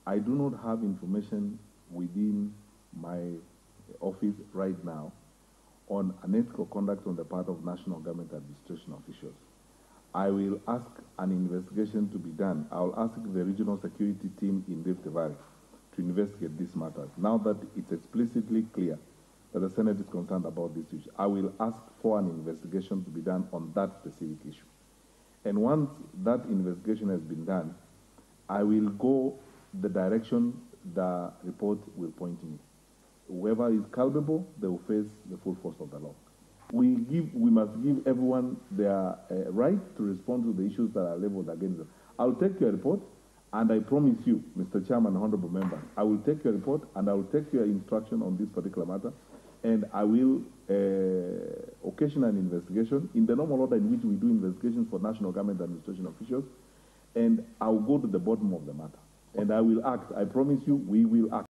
I do not have information within my office right now on unethical conduct on the part of national government administration officials. I will ask an investigation to be done. I will ask the regional security team in Rift Valley to investigate these matters. Now that it's explicitly clear that the Senate is concerned about this issue, I will ask for an investigation to be done on that specific issue. And once that investigation has been done, I will go the direction the report will point me. Whoever is culpable, they will face the full force of the law. We must give everyone their right to respond to the issues that are leveled against them. I'll take your report, and I promise you, Mr. Chairman and honorable members, I will take your report and I will take your instruction on this particular matter, and I will occasion an investigation in the normal order in which we do investigations for national government administration officials, and I'll go to the bottom of the matter. And I will act. I promise you, we will act.